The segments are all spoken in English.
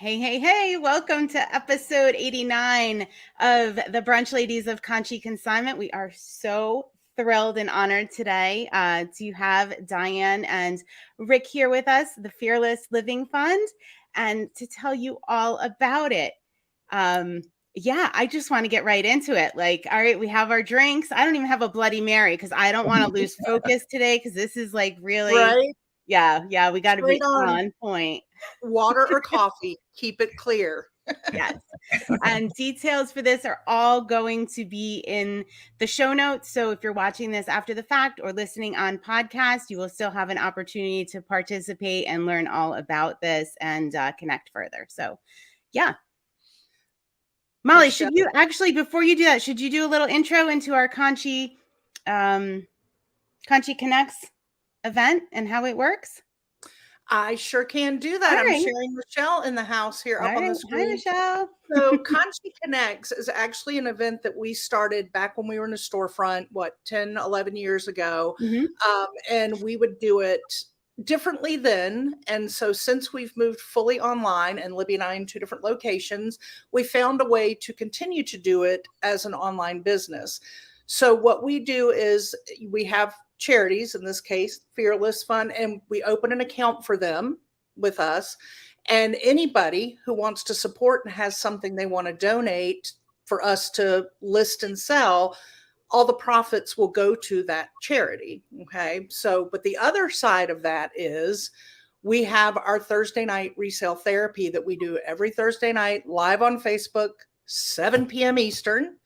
Hey, hey, hey, welcome to episode 89 of the Brunch Ladies of Conshy Consignment. We are so thrilled and honored today to have Diane and Rick here with us, the FearLESS Living Fund, and to tell you all about it. Yeah, I just want to get right into it. Like, all right, we have our drinks. I don't even have a Bloody Mary because I don't want to lose focus today because this is like really, right? Yeah, we got to be on point. Water or coffee, keep it clear. Yes. And details for this are all going to be in the show notes. So if you're watching this after the fact or listening on podcast, you will still have an opportunity to participate and learn all about this and connect further. So, yeah. Molly, should you actually, before you do that, should you do a little intro into our Conshy Connects event and how it works? I sure can do that. I'm sharing Michelle in the house here up on the screen. Hi, Michelle. So Conshy Connects is actually an event that we started back when we were in a storefront, 10, 11 years ago. And we would do it differently then. And so since we've moved fully online and Libby and I in 2 different locations, we found a way to continue to do it as an online business. So what we do is we have charities, in this case, FearLESS Fund, and we open an account for them with us. And anybody who wants to support and has something they want to donate for us to list and sell, all the profits will go to that charity. Okay. So, but the other side of that is we have our Thursday night resale therapy that we do every Thursday night live on Facebook, 7 p.m. Eastern.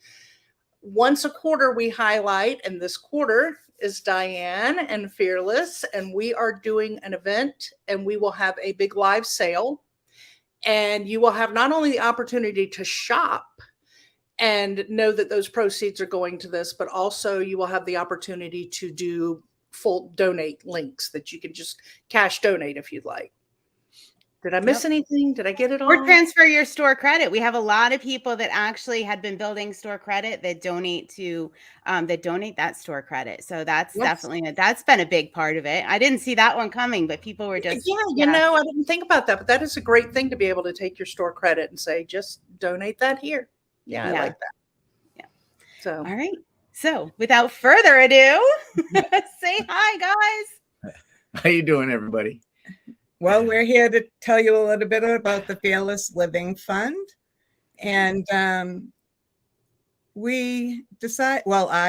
Once a quarter, we highlight, and this quarter is Diane and FearLESS, and we are doing an event, and we will have a big live sale, and you will have not only the opportunity to shop and know that those proceeds are going to this, but also you will have the opportunity to do full donate links that you can just cash donate if you'd like. Did I miss anything? Did I get it all? Or transfer your store credit. We have a lot of people that actually had been building store credit that donate to that store credit. So that's definitely that's been a big part of it. I didn't see that one coming, but people were just I didn't think about that, but that is a great thing to be able to take your store credit and say, just donate that here. Yeah, I like that. Yeah. So all right. So without further ado, say hi, guys. How you doing, everybody? Well, we're here to tell you a little bit about the FearLESS Living Fund. And I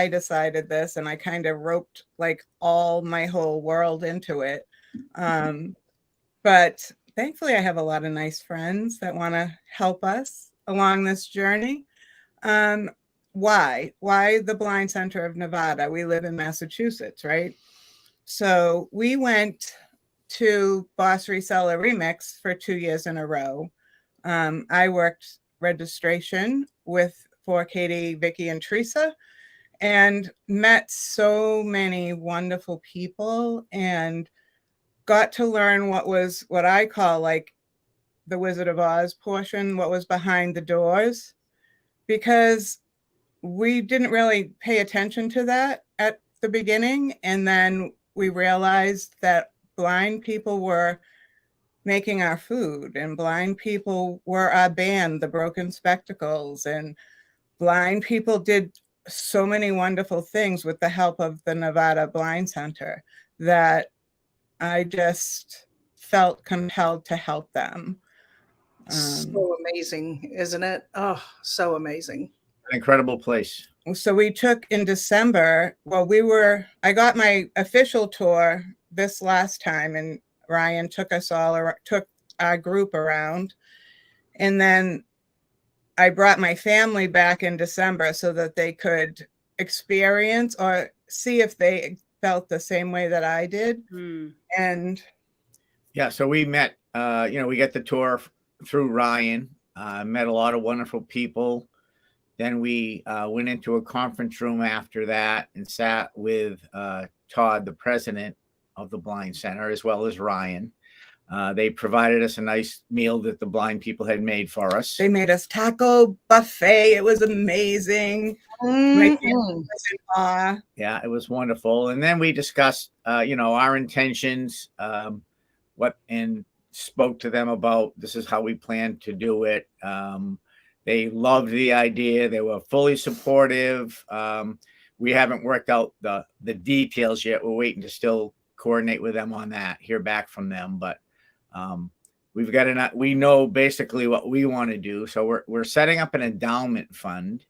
decided this, and I kind of roped like all my whole world into it. But thankfully, I have a lot of nice friends that want to help us along this journey. Why the Blind Center of Nevada? We live in Massachusetts, right? So we went to Boss Reseller Remix for 2 years in a row. I worked registration for Katie, Vicky, and Teresa, and met so many wonderful people and got to learn what I call like the Wizard of Oz portion, what was behind the doors, because we didn't really pay attention to that at the beginning. And then we realized that blind people were making our food, and blind people were our band, the Broken Spectacles, and blind people did so many wonderful things with the help of the Nevada Blind Center that I just felt compelled to help them. So amazing, isn't it? Oh, so amazing. An incredible place. So we took in December, I got my official tour this last time, and Ryan took our group around, and then I brought my family back in December so that they could experience or see if they felt the same way that I did. And so we met, we got the tour through Ryan, met a lot of wonderful people. Then we went into a conference room after that and sat with Todd, the president of the Blind Center, as well as Ryan. They provided us a nice meal that the blind people had made for us. They made us taco buffet. It was amazing. My family was in awe. Yeah, it was wonderful. And then we discussed, our intentions, and spoke to them about this is how we plan to do it. They loved the idea. They were fully supportive. We haven't worked out the details yet. We're waiting to still coordinate with them on that, hear back from them. But we know basically what we want to do. So we're setting up an endowment fund,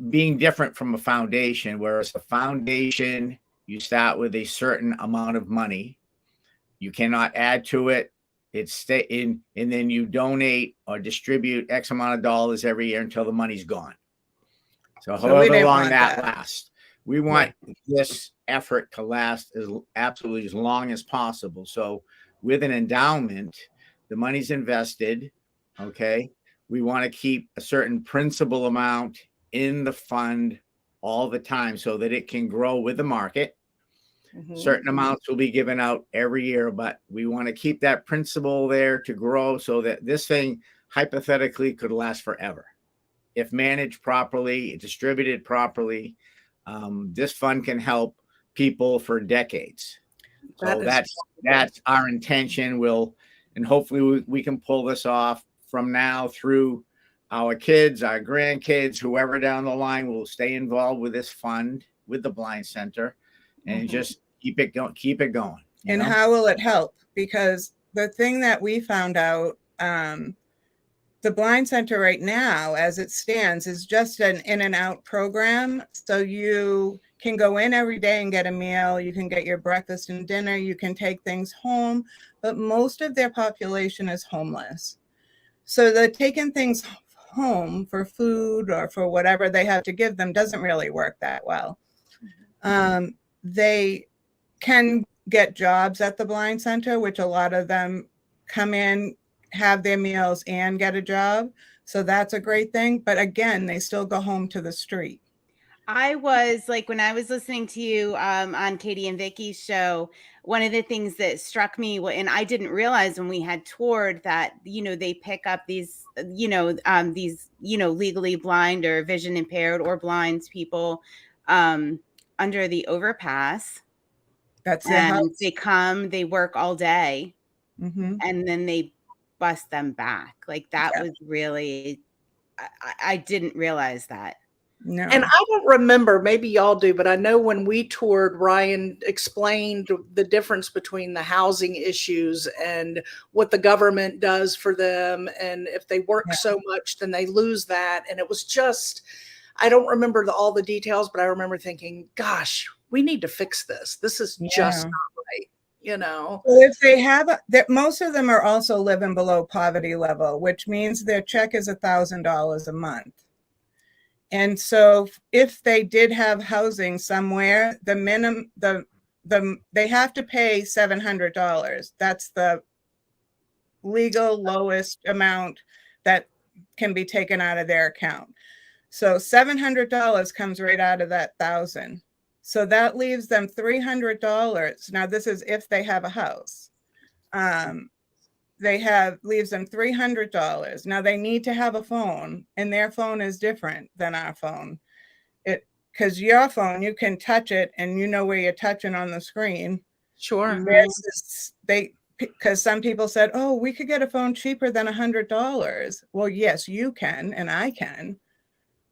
being different from a foundation, whereas a foundation, you start with a certain amount of money. You cannot add to it. It's stay in, and then you donate or distribute X amount of dollars every year until the money's gone. So however long that lasts, we want this effort to last absolutely as long as possible. So with an endowment, the money's invested. Okay. We want to keep a certain principal amount in the fund all the time so that it can grow with the market. Certain amounts will be given out every year, but we want to keep that principal there to grow so that this thing hypothetically could last forever. If managed properly, distributed properly, this fund can help people for decades. So that's our intention. And hopefully we can pull this off from now through our kids, our grandkids, whoever down the line will stay involved with this fund, with the Blind Center, and just keep it going. And how will it help? Because the thing that we found out, the Blind Center right now, as it stands, is just an in and out program. So you can go in every day and get a meal. You can get your breakfast and dinner. You can take things home. But most of their population is homeless. So the taking things home for food or for whatever they have to give them doesn't really work that well. They can get jobs at the Blind Center, which a lot of them come in, have their meals and get a job. So that's a great thing. But again, they still go home to the street. I was like, when I was listening to you on Katie and Vicky's show, one of the things that struck me, and I didn't realize when we had toured that, they pick up these, legally blind or vision impaired or blind people under the overpass. That's their house. They come, they work all day, and then they bus them back. Like that was really, I didn't realize that. No. And I don't remember, maybe y'all do, but I know when we toured, Ryan explained the difference between the housing issues and what the government does for them. And if they work so much, then they lose that. And it was just, I don't remember all the details, but I remember thinking, gosh, we need to fix this. This is just not right. Well, if they have that, most of them are also living below poverty level, which means their check is $1,000 a month. And so if they did have housing somewhere, the minimum, they have to pay $700. That's the legal lowest amount that can be taken out of their account. So $700 comes right out of that $1,000. So that leaves them $300. Now this is if they have a house. Leaves them $300. Now they need to have a phone, and their phone is different than our phone. Because your phone, you can touch it and you know where you're touching on the screen. Sure. Because some people said, oh, we could get a phone cheaper than $100. Well, yes, you can, and I can,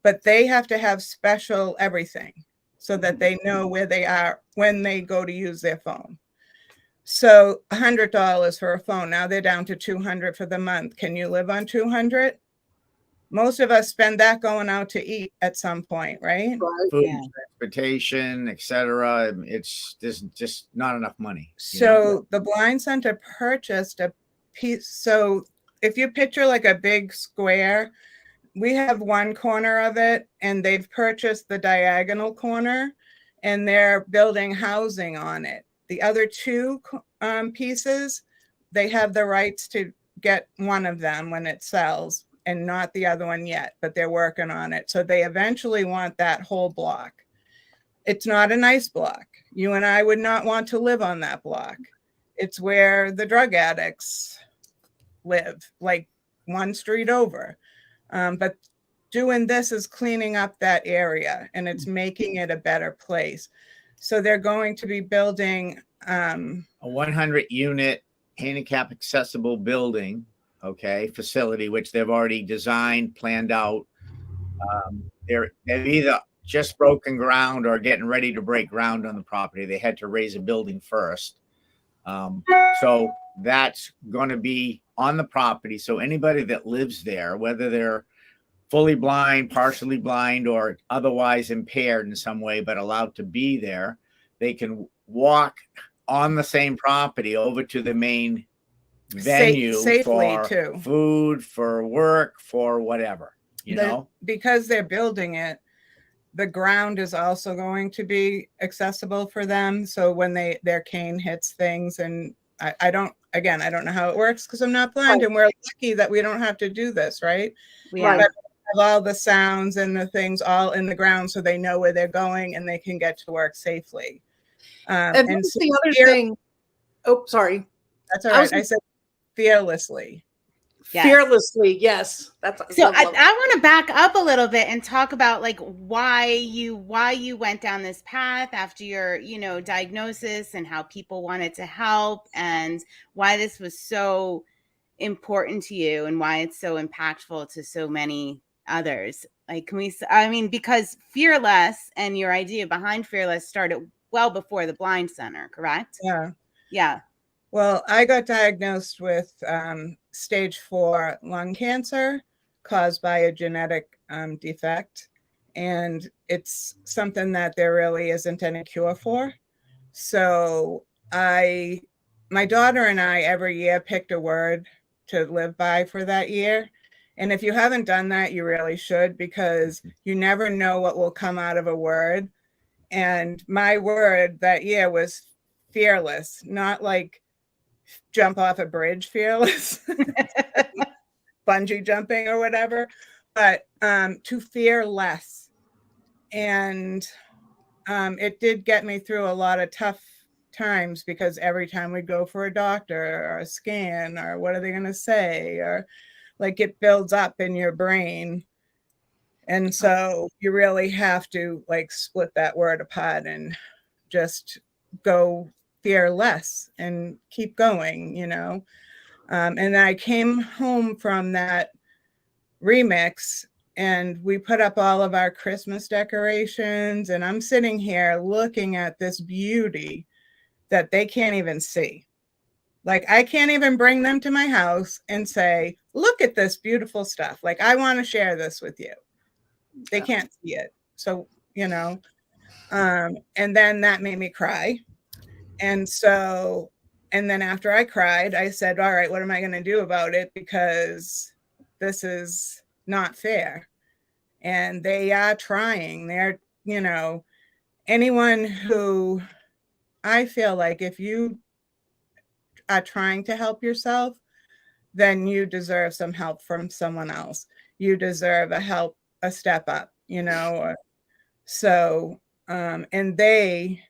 but they have to have special everything so that they know where they are when they go to use their phone. So $100 for a phone. Now they're down to $200 for the month. Can you live on $200? Most of us spend that going out to eat at some point, right? Food, transportation, etc. It's just not enough money. So the Blind Center purchased a piece. So if you picture like a big square, we have one corner of it, and they've purchased the diagonal corner, and they're building housing on it. The other two pieces, they have the rights to get one of them when it sells, and not the other one yet, but they're working on it. So they eventually want that whole block. It's not a nice block. You and I would not want to live on that block. It's where the drug addicts live, like one street over. But doing this is cleaning up that area, and it's making it a better place. So they're going to be building a 100 unit handicap accessible building, okay, facility, which they've already designed, planned out. They've either just broken ground or getting ready to break ground on the property. They had to raise a building first. So that's going to be on the property. So anybody that lives there, whether they're fully blind, partially blind, or otherwise impaired in some way, but allowed to be there, they can walk on the same property over to the main venue safely for too. Food, for work, for whatever, you know, because they're building it. The ground is also going to be accessible for them. So when their cane hits things, and I don't know how it works because I'm not blind, and we're lucky that we don't have to do this, right? Yeah. But have all the sounds and the things all in the ground so they know where they're going and they can get to work safely. And so the other thing. Oh, sorry. That's all right. I said fearlessly. Yes. Fearlessly, yes. So I want to back up a little bit and talk about like why you went down this path after your, diagnosis, and how people wanted to help, and why this was so important to you, and why it's so impactful to so many others. Like, because FearLESS and your idea behind FearLESS started well before the Blind Center, correct? Yeah. Yeah. Well, I got diagnosed with stage 4 lung cancer caused by a genetic defect. And it's something that there really isn't any cure for. So my daughter and I every year picked a word to live by for that year. And if you haven't done that, you really should, because you never know what will come out of a word. And my word that year was fearless, not like jump off a bridge fearless, bungee jumping or whatever, but to fear less. And it did get me through a lot of tough times, because every time we go for a doctor or a scan, or what are they going to say, or like, it builds up in your brain. And so you really have to like split that word apart and just go fearless and keep going, and I came home from that remix, and we put up all of our Christmas decorations, and I'm sitting here looking at this beauty that they can't even see. Like, I can't even bring them to my house and say, look at this beautiful stuff. Like, I want to share this with you. They can't see it. So, and then that made me cry. And then after I cried, I said, all right, what am I going to do about it? Because this is not fair. And they are trying. They're, anyone who, I feel like if you are trying to help yourself, then you deserve some help from someone else. You deserve a step up, So, and they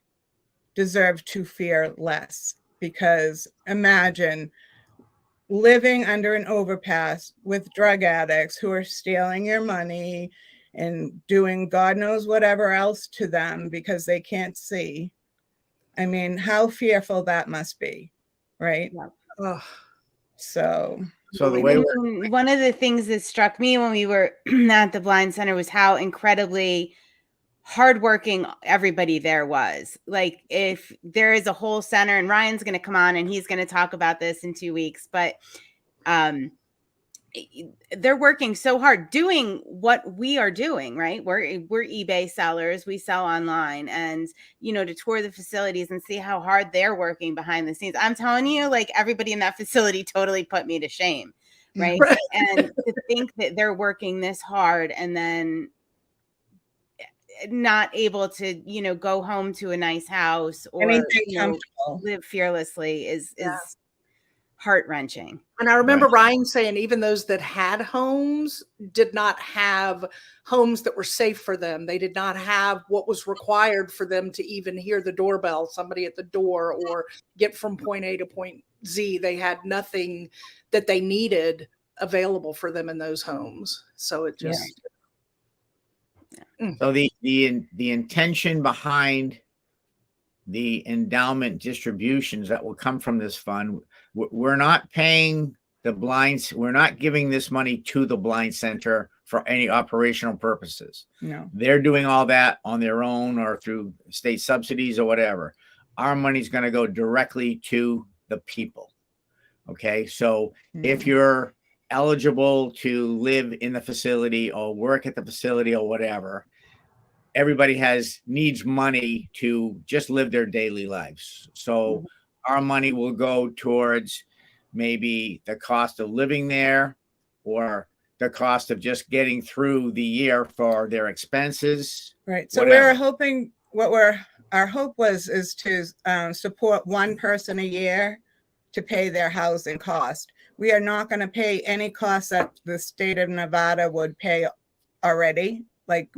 deserve to fear less, because imagine living under an overpass with drug addicts who are stealing your money and doing God knows whatever else to them because they can't see. I mean, how fearful that must be, right? Yeah. So the way one of the things that struck me when we were at the Blind Center was how incredibly hardworking everybody there was. Like, if there is a whole center, and Ryan's going to come on and he's going to talk about this in 2 weeks, but they're working so hard doing what we are doing, right? We're eBay sellers. We sell online, and, to tour the facilities and see how hard they're working behind the scenes. I'm telling you, like, everybody in that facility totally put me to shame. Right. And to think that they're working this hard and then not able to, go home to a nice house or live fearlessly is heart-wrenching. And I remember Ryan saying even those that had homes did not have homes that were safe for them. They did not have what was required for them to even hear the doorbell, somebody at the door, or get from point A to point Z. They had nothing that they needed available for them in those homes. So it just... So the intention behind the endowment distributions that will come from this fund, we're not paying the blinds. We're not giving this money to the blind center for any operational purposes. No. They're doing all that on their own or through state subsidies or whatever. Our money's going to go directly to the people. Okay. So if you're eligible to live in the facility or work at the facility or whatever, everybody needs money to just live their daily lives. So our money will go towards maybe the cost of living there or the cost of just getting through the year for their expenses. Right. So whatever. we're hoping our hope is to support one person a year to pay their housing cost. We are not going to pay any costs that the state of Nevada would pay already. Like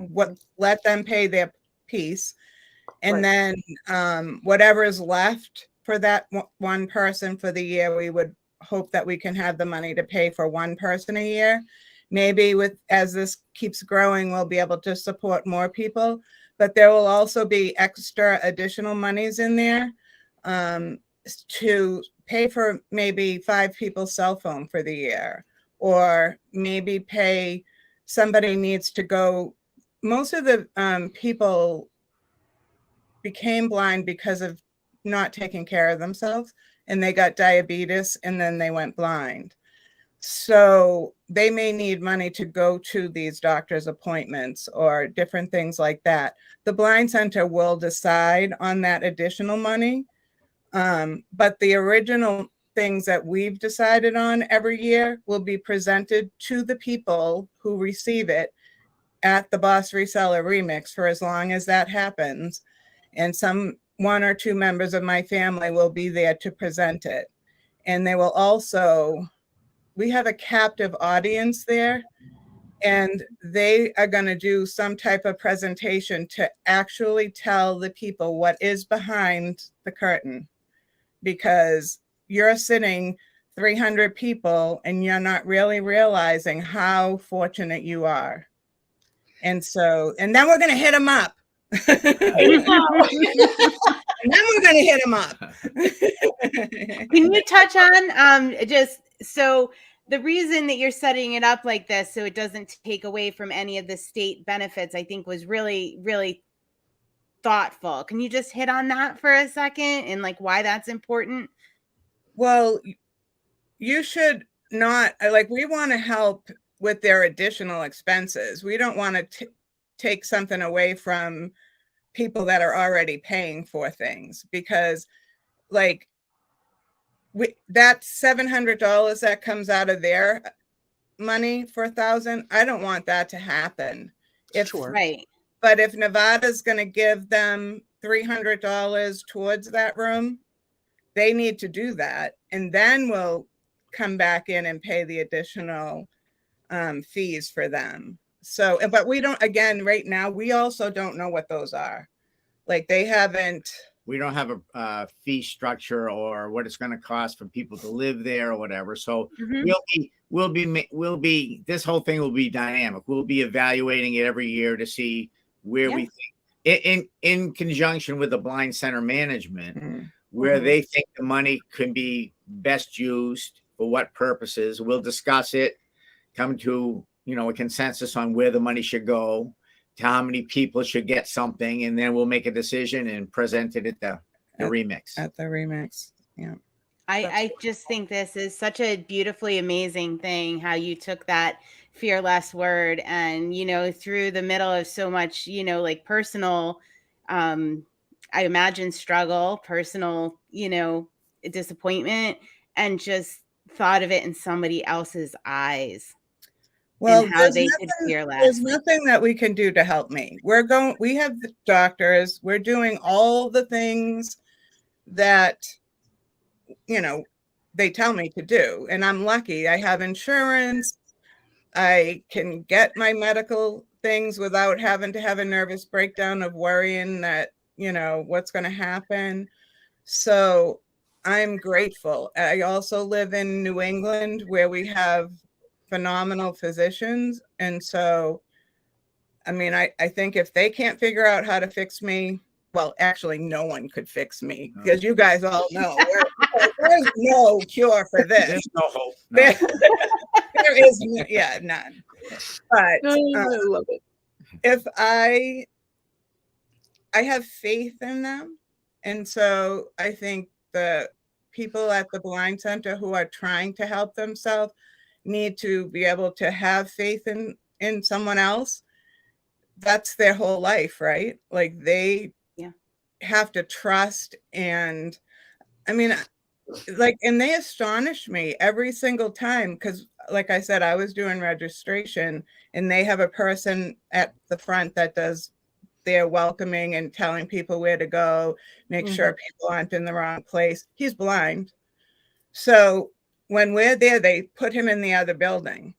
let them pay their piece. And then whatever is left for that one person for the year, we would hope that we can have the money to pay for one person a year. Maybe as this keeps growing, we'll be able to support more people, but there will also be extra additional monies in there to pay for maybe 5 people's cell phone for the year, or maybe pay somebody needs to go. Most of the people became blind because of not taking care of themselves, and they got diabetes and then they went blind. So they may need money to go to these doctor's appointments or different things like that. The Blind Center will decide on that additional money. But the original things that we've decided on every year will be presented to the people who receive it at the Boss Reseller Remix for as long as that happens. And one or two members of my family will be there to present it. And they will also, we have a captive audience there, and they are going to do some type of presentation to actually tell the people what is behind the curtain, because you're sitting 300 people and you're not really realizing how fortunate you are. And then we're going to hit them up. And then we're going to hit them up. Can you touch on just so the reason that you're setting it up like this, so it doesn't take away from any of the state benefits, I think was really, really thoughtful. Can you just hit on that for a second and like why that's important? Well, you should not, like, we want to help with their additional expenses. We don't want to take something away from people that are already paying for things, because like that $700 that comes out of their money for $1,000, I don't want that to happen. Right. But if Nevada's going to give them $300 towards that room, they need to do that. And then we'll come back in and pay the additional fees for them. So, but we don't, again, right now, we also don't know what those are. Like we don't have a fee structure or what it's going to cost for people to live there or whatever. So we'll be, this whole thing will be dynamic. We'll be evaluating it every year to see where we think in conjunction with the Blind Center management, where they think the money can be best used for what purposes. We'll discuss it, come to, a consensus on where the money should go, to how many people should get something, and then we'll make a decision and present it at the remix. At the remix, yeah. I just think this is such a beautifully amazing thing, how you took that FearLESS word and, through the middle of so much, like personal, I imagine struggle, personal, disappointment, and just thought of it in somebody else's eyes. Well, how they could FearLESS. There's nothing that we can do to help me. We have the doctors, we're doing all the things that, they tell me to do. And I'm lucky. I have insurance. I can get my medical things without having to have a nervous breakdown of worrying that, what's going to happen. So I'm grateful. I also live in New England, where we have phenomenal physicians. And so, I think if they can't figure out how to fix me, well, actually, no one could fix me, because you guys all know there's no cure for this. There's no hope. No. There is, none. But I love it. if I have faith in them, and so I think the people at the Blind Center who are trying to help themselves need to be able to have faith in someone else. That's their whole life, right? Like they have to trust. And I mean, like, and they astonish me every single time, because like I said, I was doing registration, and they have a person at the front that does their welcoming and telling people where to go, make sure people aren't in the wrong place. He's blind. So when we're there, they put him in the other building.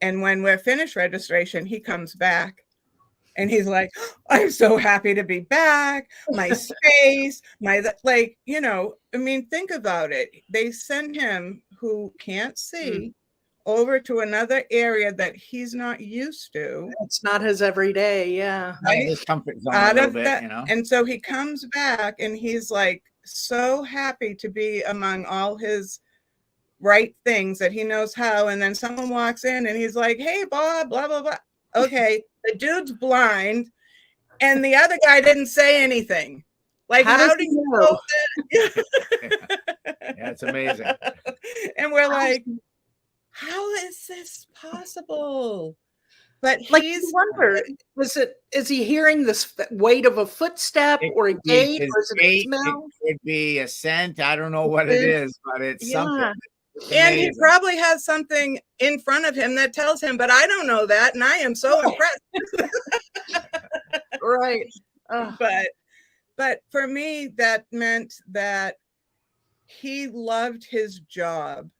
And when we're finished registration, he comes back and he's like, I'm so happy to be back. My space, like, you know, I mean, think about it. They send him, who can't see, over to another area that he's not used to. It's not his everyday. Yeah. Right? His comfort zone Out a little of bit, that, you know. and so he comes back and he's like so happy to be among all his right things that he knows how. And then someone walks in and he's like, hey, Bob, blah, blah, blah. Okay, the dude's blind and the other guy didn't say anything. Like, how do you know that? Yeah, it's amazing. And we're like, how is this possible? But Like, he's you wonder, is he hearing this weight of a footstep or a gate, or is it a smell? It could be a scent. I don't know what it is, but it's something. It's and he amazing. probably has something in front of him that tells him, but I don't know that, and I am so impressed. Right. But for me, that meant that he loved his job.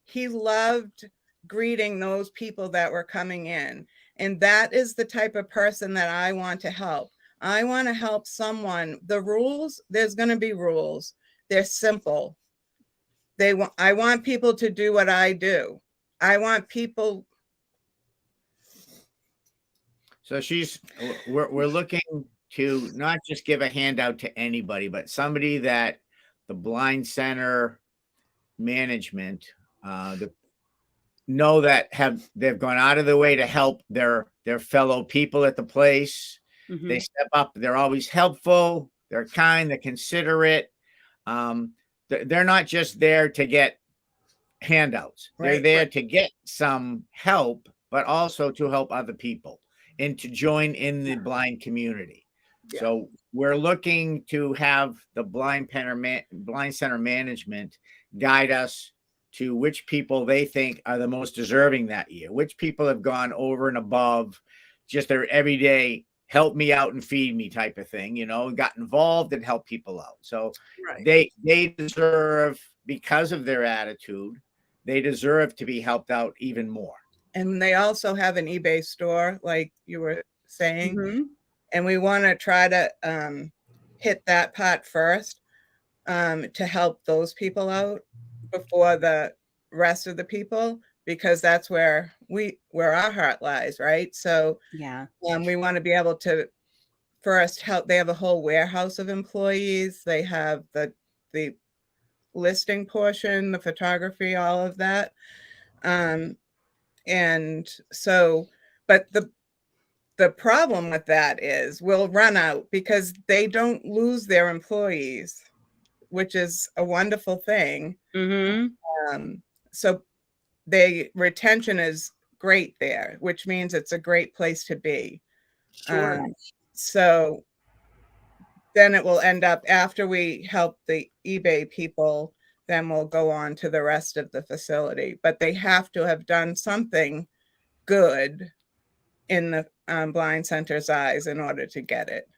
He loved greeting those people that were coming in. And that is the type of person that I want to help. I want to help someone. The rules, there's going to be rules. They're simple. I want people to do what I do. I want people. So we're looking to not just give a handout to anybody, but somebody that the Blind Center management, know that they've gone out of their way to help their fellow people at the place. They step up. They're always helpful. They're kind. They're considerate. They're not just there to get handouts. They're there to get some help, but also to help other people and to join in the blind community. So we're looking to have the Blind Center management guide us to which people they think are the most deserving that year, which people have gone over and above just their everyday help me out and feed me type of thing, you know, got involved and help people out. So they deserve, because of their attitude, they deserve to be helped out even more. And they also have an eBay store, like you were saying. And we want to try to hit that part first to help those people out before the rest of the people, because that's where our heart lies, right? So we want to be able to first help. They have a whole warehouse of employees. They have the listing portion, the photography, all of that. And so, but the problem with that is we'll run out, because they don't lose their employees, which is a wonderful thing. So retention is great there, which means it's a great place to be. So then it will end up, after we help the eBay people, then we'll go on to the rest of the facility. But they have to have done something good in the Blind Center's eyes in order to get it.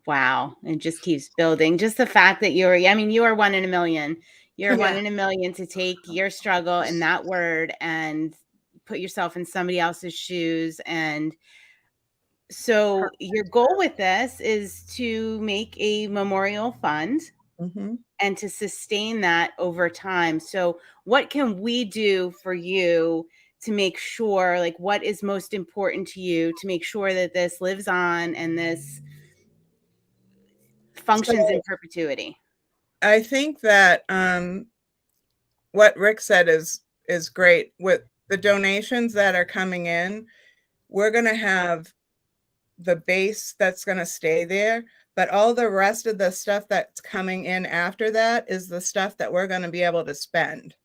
Wow. It just keeps building. Just the fact that you are 1 in a million. You're 1 in a million to take your struggle and that word and put yourself in somebody else's shoes. And so your goal with this is to make a memorial fund and to sustain that over time. So what can we do for you to make sure, like, what is most important to you to make sure that this lives on and this functions in perpetuity. I think that what Rick said is great. With the donations that are coming in, we're going to have the base that's going to stay there, but all the rest of the stuff that's coming in after that is the stuff that we're going to be able to spend.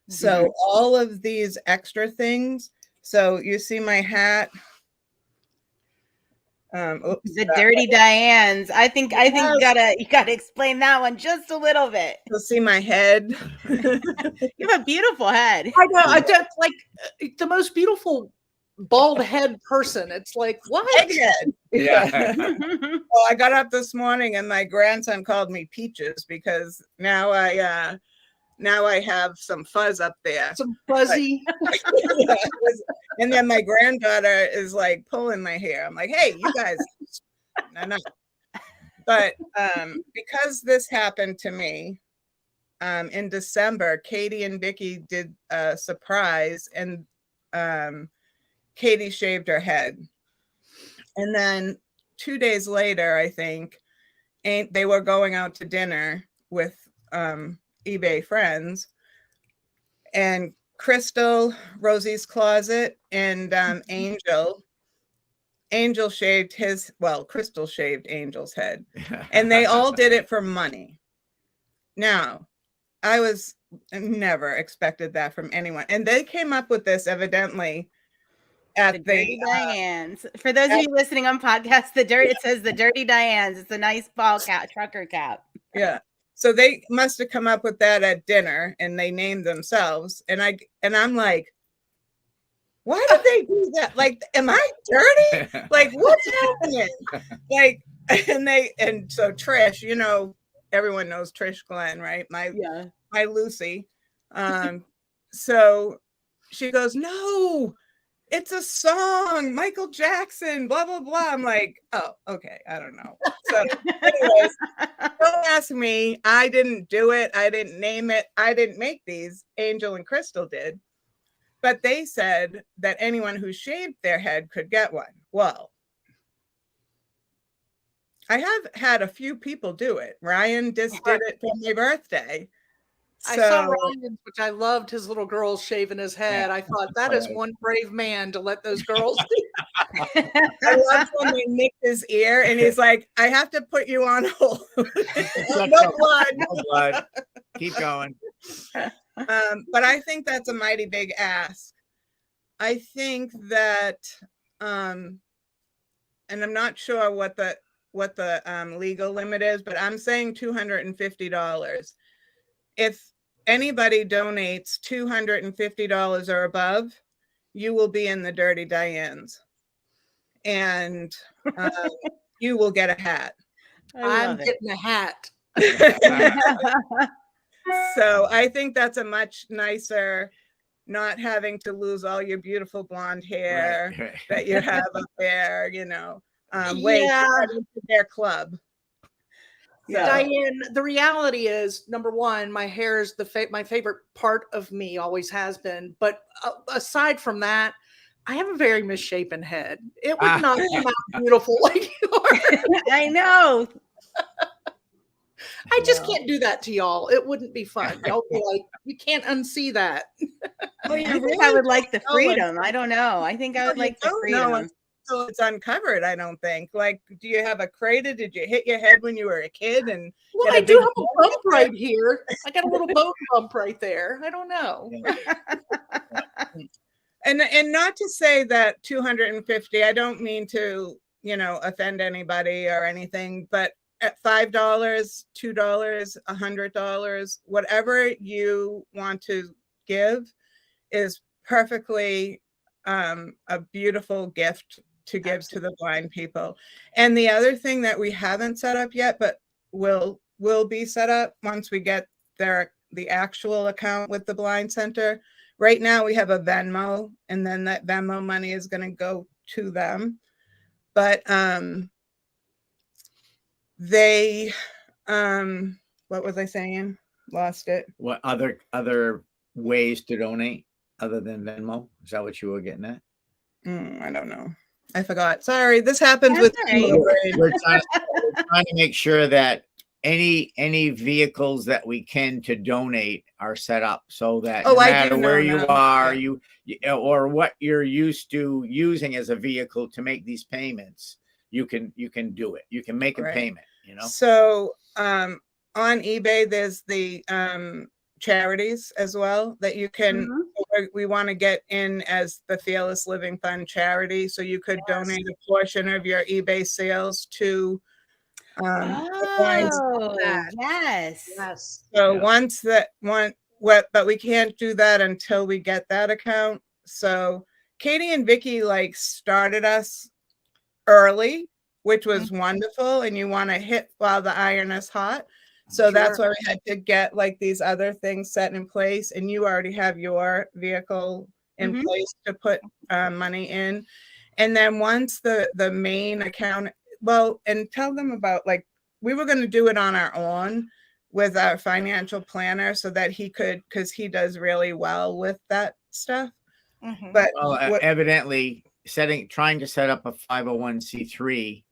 So all of these extra things. So you see my hat. The Dirty Dianes. I think you gotta explain that one just a little bit. You'll see my head. You have a beautiful head. I know. I don't like the most beautiful bald head person. It's like, what? Head. Yeah. Well, I got up this morning and my grandson called me Peaches because now I have some fuzz up there. Some fuzzy. Yeah, and then my granddaughter is like pulling my hair. I'm like, hey, you guys, no. But because this happened to me in December, Katie and Vicky did a surprise, and Katie shaved her head. And then 2 days later, I think, they were going out to dinner with eBay friends, and Crystal, Rosie's Closet, and Angel shaved Crystal shaved Angel's head, and they all did it for money. Now, I was never expected that from anyone, and they came up with this evidently at the Dirty Dianes. For those of you listening on podcasts, it says the Dirty Dianes. It's a nice ball cap, trucker cap. Yeah. So they must have come up with that at dinner, and they named themselves. And I'm like, why did they do that? Like, am I dirty? Like, what's happening? Like, and so Trish, everyone knows Trish Glenn, right? My Lucy. So she goes, no, it's a song, Michael Jackson, blah, blah, blah. I'm like, oh, okay. I don't know. So anyways, don't ask me. I didn't do it. I didn't name it. I didn't make these. Angel and Crystal did. But they said that anyone who shaved their head could get one. Well, I have had a few people do it. Ryan just did it for my birthday. I saw Ryan's, which I loved, his little girls shaving his head. I thought that is one brave man to let those girls do. I loved when they nicked his ear and he's like, I have to put you on hold. No blood. No blood. Keep going. But I think that's a mighty big ask. I think that, and I'm not sure what the legal limit is, but I'm saying $250. If anybody donates $250 or above, you will be in the Dirty Dianes, and you will get a hat. I'm getting a hat. So I think that's a much nicer, not having to lose all your beautiful blonde hair that you have up there, way into their club. So. Diane, the reality is, number one, my hair is my favorite part of me, always has been. But aside from that, I have a very misshapen head. It would not come out beautiful like yours. I know. I just can't do that to y'all. It wouldn't be fun. Y'all be like, you can't unsee that. I think I would like the freedom. I don't know. I think I would like the freedom. So it's uncovered, I don't think. Like, do you have a crater? Did you hit your head when you were a kid? And well, I do have a bump right here. I got a little bone bump right there. I don't know. And not to say that 250, I don't mean to, offend anybody or anything, but at $5, $2, $100, whatever you want to give is perfectly a beautiful gift to give to the blind people. And the other thing that we haven't set up yet, but will be set up once we get the actual account with the Blind Center. Right now we have a Venmo, and then that Venmo money is going to go to them. But they what was I saying? Lost it. What other ways to donate other than Venmo? Is that what you were getting at? I don't know. I forgot. Sorry, this happens That's with all right. We're trying to make sure that any vehicles that we can to donate are set up so that Oh, no I do matter know where you now. are, Yeah. or what you're used to using as a vehicle to make these payments, you can do it. You can make a Right. payment, you know. So on eBay, there's the charities as well that you can. We want to get in as the Fearless Living Fund charity, so you could donate a portion of your eBay sales to. Oh, yes. Yes. So Yeah. once that one, but we can't do that until we get that account. So Katie and Vicky like started us early, which was wonderful. And you want to hit while the iron is hot. So that's why we had to get like these other things set in place. And you already have your vehicle in place to put money in. And then once the main account, well, and tell them about like, we were going to do it on our own with our financial planner so that he could, because he does really well with that stuff. But Well, evidently trying to set up a 501c3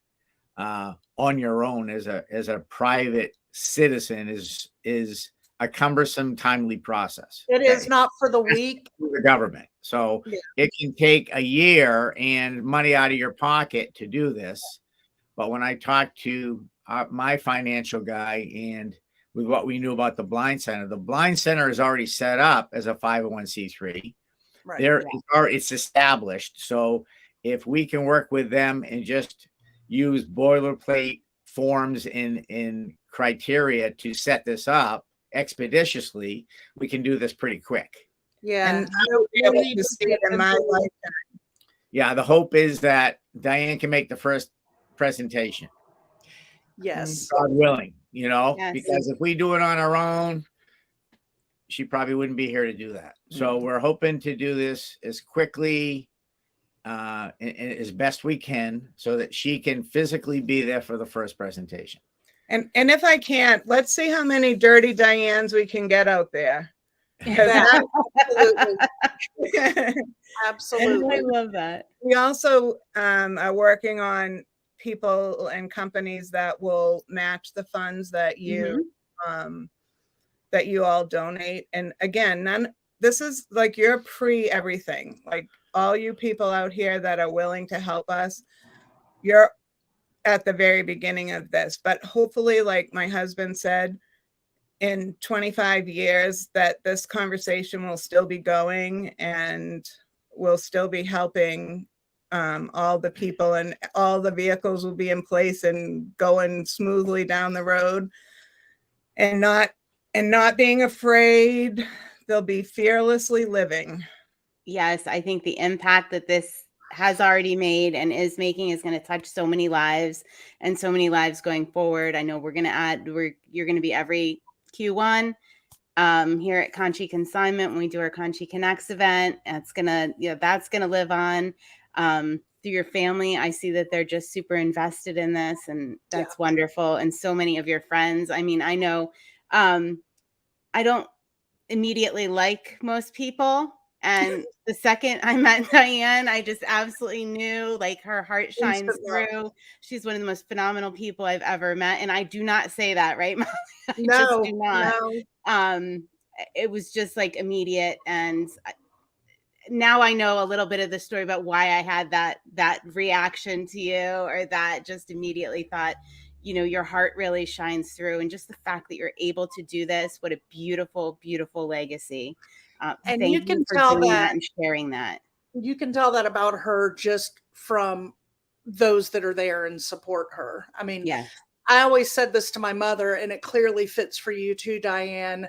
on your own as a private citizen is a cumbersome, timely process. It is not for the weak. The government. So it can take a year and money out of your pocket to do this. But when I talked to my financial guy and with what we knew about the Blind Center is already set up as a 501c3. Right. It's established. So if we can work with them and just use boilerplate forms in criteria to set this up expeditiously, we can do this pretty quick. Yeah. And I will be able to see it in my lifetime. Yeah, the hope is that Diane can make the first presentation. Yes. God willing, you know, because if we do it on our own, she probably wouldn't be here to do that. So we're hoping to do this as quickly and as best we can so that she can physically be there for the first presentation. And if I can't, let's see how many dirty Dianes we can get out there. Absolutely. I love that. We also are working on people and companies that will match the funds that you all donate. And again, this is like you're pre everything. Like all you people out here that are willing to help us, you're at the very beginning of this. But hopefully, like my husband said, in 25 years that this conversation will still be going and we'll still be helping all the people, and all the vehicles will be in place and going smoothly down the road, and not being afraid. They'll be fearlessly living. Yes, I think the impact that this has already made and is making is going to touch so many lives and so many lives going forward. I know you're going to be every Q1 here at Conshy Consignment when we do our Conshy Connects event. That's gonna live on through your family. I see that they're just super invested in this, and that's wonderful. And so many of your friends. I mean, I know I don't immediately like most people. And the second I met Diane, I just absolutely knew, like, her heart shines through. She's one of the most phenomenal people I've ever met. And I do not say that, right, Molly? I just do not. No. It was just like immediate. And now I know a little bit of the story about why I had that reaction to you, or that just immediately thought, you know, your heart really shines through. And just the fact that you're able to do this, what a beautiful, beautiful legacy. And thank you can for tell doing that and sharing that. You can tell that about her just from those that are there and support her. I mean, I always said this to my mother, and it clearly fits for you too, Diane,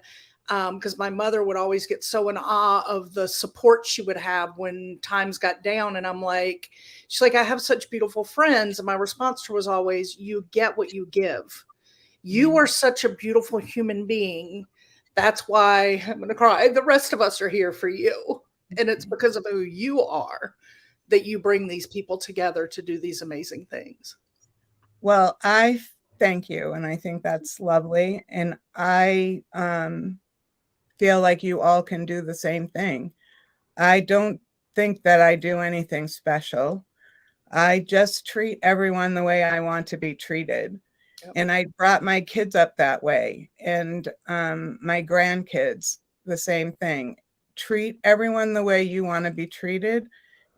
because my mother would always get so in awe of the support she would have when times got down. And I'm like, she's like, I have such beautiful friends. And my response to her was always, you get what you give. You are such a beautiful human being. That's why I'm going to cry. The rest of us are here for you. And it's because of who you are that you bring these people together to do these amazing things. Well, I thank you. And I think that's lovely. And I feel like you all can do the same thing. I don't think that I do anything special. I just treat everyone the way I want to be treated. Yep. And I brought my kids up that way, and my grandkids, the same thing. Treat everyone the way you want to be treated,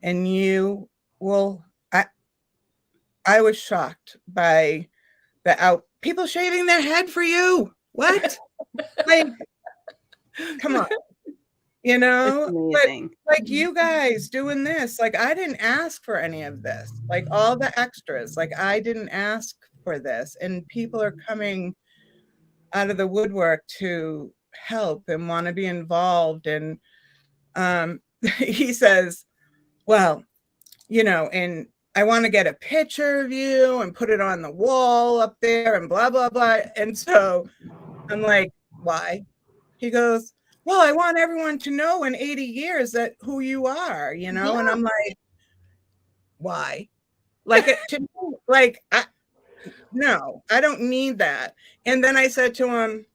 and you will. I was shocked by people shaving their head for you. What? Like, come on. You know, but like you guys doing this, like I didn't ask for any of this, like all the extras, like I didn't ask for this, and people are coming out of the woodwork to help and want to be involved. And he says, well, you know, and I want to get a picture of you and put it on the wall up there and blah, blah, blah. And so I'm like, why? He goes, well, I want everyone to know in 80 years that who you are, you know? Yeah. And I'm like, why? Like, like, no, I don't need that. And then I said to him,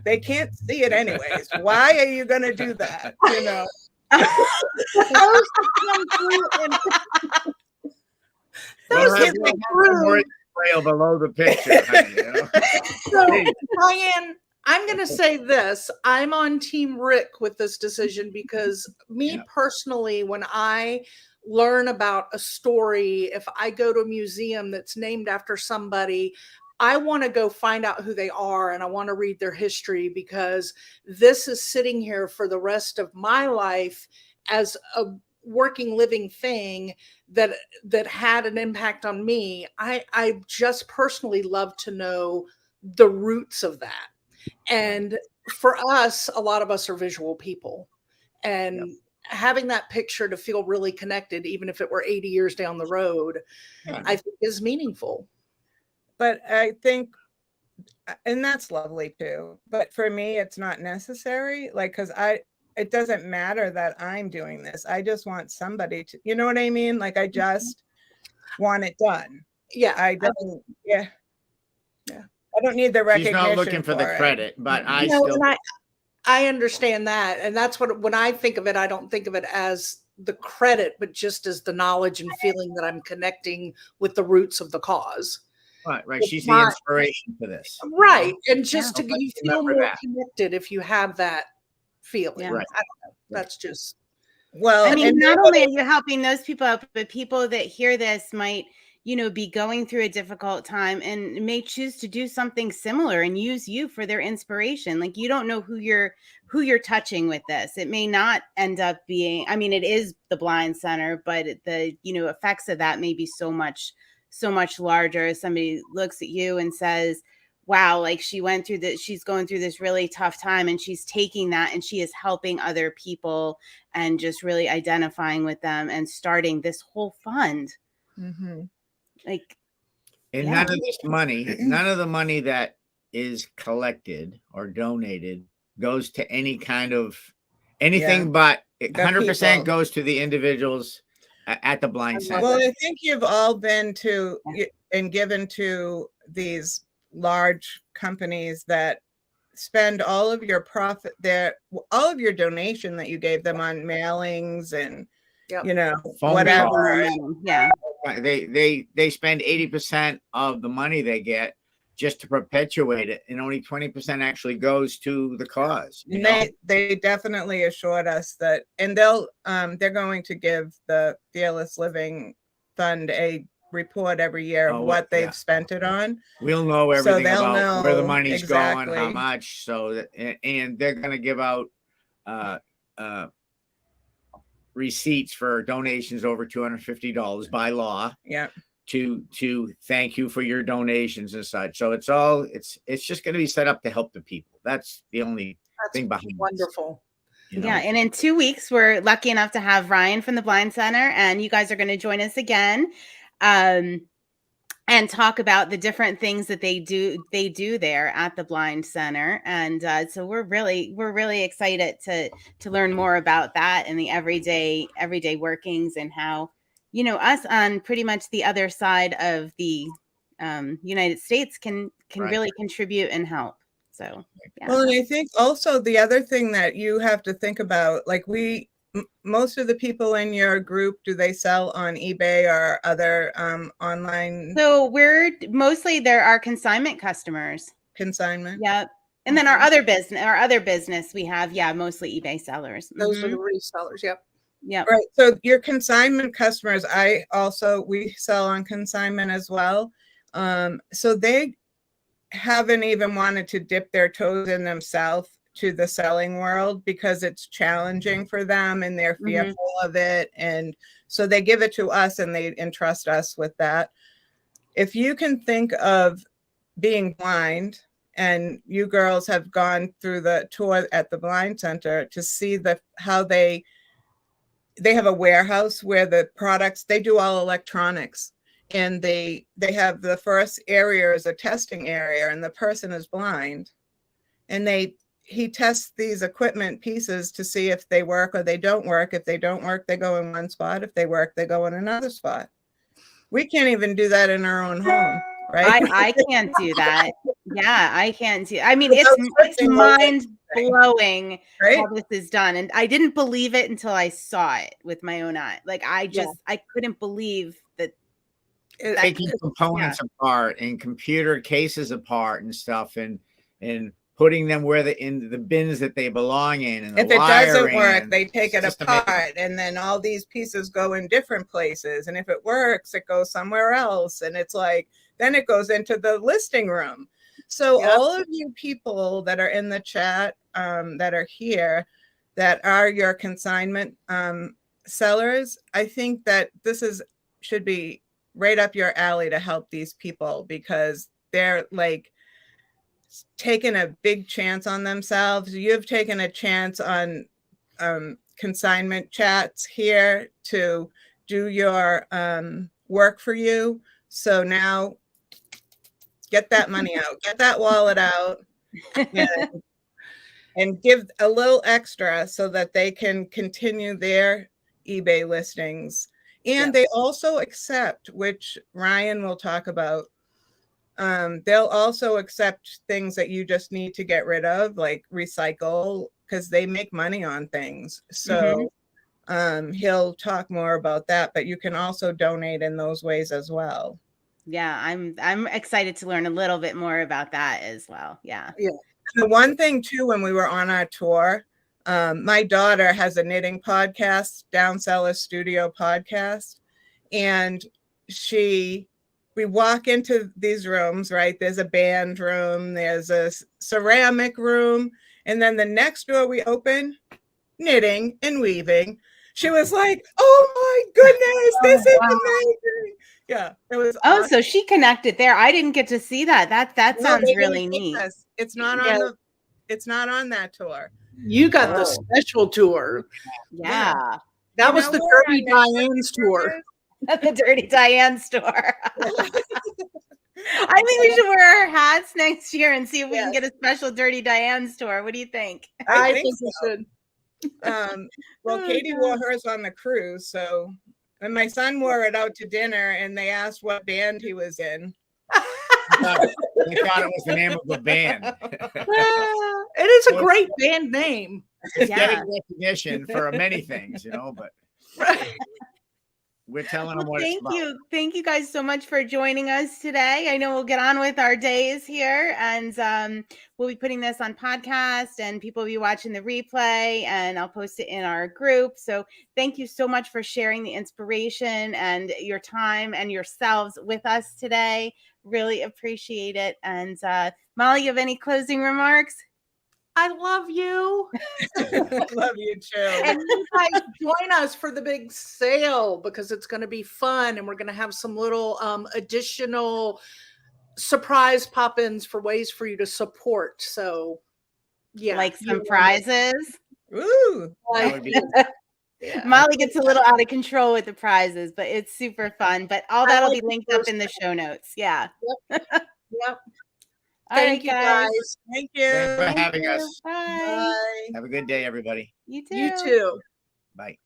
they can't see it anyways. Why are you going to do that? You know? Trail below the picture. Honey, you know? So, Diane, I'm going to say this. I'm on Team Rick with this decision because me personally, when I learn about a story, if I go to a museum that's named after somebody, I want to go find out who they are, and I want to read their history, because this is sitting here for the rest of my life as a working, living thing that had an impact on me. I just personally love to know the roots of that. And for us, a lot of us are visual people, and having that picture to feel really connected, even if it were 80 years down the road, I think is meaningful. But I think, and that's lovely too, but for me, it's not necessary. Like, cause it doesn't matter that I'm doing this. I just want somebody to, you know what I mean? Like, I just want it done. Yeah. I don't, I don't need the recognition. She's not looking for the credit, but I understand that. And that's what, when I think of it, I don't think of it as the credit, but just as the knowledge and feeling that I'm connecting with the roots of the cause. Right. She's the inspiration for this. Right. And just to you feel more connected if you have that feeling. Right. I don't know. That's just. Well, I mean, not only are you helping those people out, but people that hear this might, you know, be going through a difficult time and may choose to do something similar and use you for their inspiration. Like, you don't know who you're touching with this. It may not end up being, I mean, it is the Blind Center, but the, you know, effects of that may be so much larger. Somebody looks at you and says, wow, like she's going through this really tough time, and she's taking that and she is helping other people and just really identifying with them and starting this whole fund. Mm-hmm. Like, and none of the money that is collected or donated goes to any kind of anything, but 100% goes to the individuals at the Blind Center. Well, I think you've all been to and given to these large companies that spend all of your profit all of your donation that you gave them on mailings and you know, whatever. They spend 80% of the money they get just to perpetuate it, and only 20% actually goes to the cause. They definitely assured us that, and they're going to give the FearLESS Living Fund a report every year of what they've spent it on. We'll know everything about where the money's going, how much. So and they're going to give out receipts for donations over $250 by law. Yeah. To thank you for your donations and such. So it's just going to be set up to help the people. That's the only thing behind it. Wonderful. You know? Yeah. And in 2 weeks, we're lucky enough to have Ryan from the Blind Center, and you guys are going to join us again and talk about the different things that they do there at the Blind Center. And so we're really excited to learn more about that and the everyday workings, and how, you know, us on pretty much the other side of the United States can really contribute and help. So, Well, and I think also the other thing that you have to think about, like most of the people in your group, do they sell on eBay or other online So we're mostly there are consignment customers. consignment? Yep. And then our other business we have, mostly eBay sellers. Those are the resellers. Yep. Yep. Right. So your consignment customers, we sell on consignment as well. So they haven't even wanted to dip their toes in themselves to the selling world because it's challenging for them and they're fearful of it. And so they give it to us and they entrust us with that. If you can think of being blind, and you girls have gone through the tour at the Blind Center to see how they have a warehouse where the products, they do all electronics, and they have the first area is a testing area, and the person is blind, and he tests these equipment pieces to see if they work or they don't work. If they don't work, they go in one spot. If they work, they go in another spot. We can't even do that in our own home, right? I can't do that. Yeah, I can't do. I mean, it's mind blowing how this is done, and I didn't believe it until I saw it with my own eye. Like I couldn't believe that. Taking components apart and computer cases apart and stuff, and putting them in the bins that they belong in. And if it doesn't work, they take it apart, and then all these pieces go in different places. And if it works, it goes somewhere else. And it's like, then it goes into the listing room. So all of you people that are in the chat, that are here, that are your consignment sellers, I think that this should be right up your alley to help these people, because they're like taking a big chance on themselves. You've taken a chance on consignment chats here to do your work for you. So now get that money out, get that wallet out, and give a little extra so that they can continue their eBay listings. And they also accept, which Ryan will talk about, they'll also accept things that you just need to get rid of, like recycle, because they make money on things. So he'll talk more about that, but you can also donate in those ways as well. Yeah, I'm excited to learn a little bit more about that as well. Yeah. The one thing too, when we were on our tour, my daughter has a knitting podcast, Down Cellar Studio podcast, and we walk into these rooms, right? There's a band room, there's a ceramic room, and then the next door we open, knitting and weaving. She was like, "Oh my goodness, this is amazing!" Yeah, it was. Oh, awesome. So she connected there. I didn't get to see that. That sounds really neat. It's not on it's not on that tour. You got the special tour. Yeah. That was the Dirty Diane's tour. The Dirty Diane store. I think we should wear our hats next year and see if we can get a special Dirty Diane store. What do you think? I think we should. Well, Katie wore hers on the cruise, so, and my son wore it out to dinner, and they asked what band he was in. They thought it was the name of a band. It is a great band name. It's getting recognition for many things, but we're telling them what it's about. Thank you guys so much for joining us today. I know we'll get on with our days here, and we'll be putting this on podcast, and people will be watching the replay, and I'll post it in our group. So thank you so much for sharing the inspiration and your time and yourselves with us today. Really appreciate it. And Molly, you have any closing remarks? I love you. I love you too. And you guys join us for the big sale, because it's going to be fun, and we're going to have some little additional surprise pop-ins for ways for you to support. So like some prizes. Ooh. Molly gets a little out of control with the prizes, but it's super fun. But all that'll be linked up in the show notes. Yeah. Yep. Thank you guys. Thank you. Thanks for having us. Bye. Have a good day, everybody. You too. You too. Bye.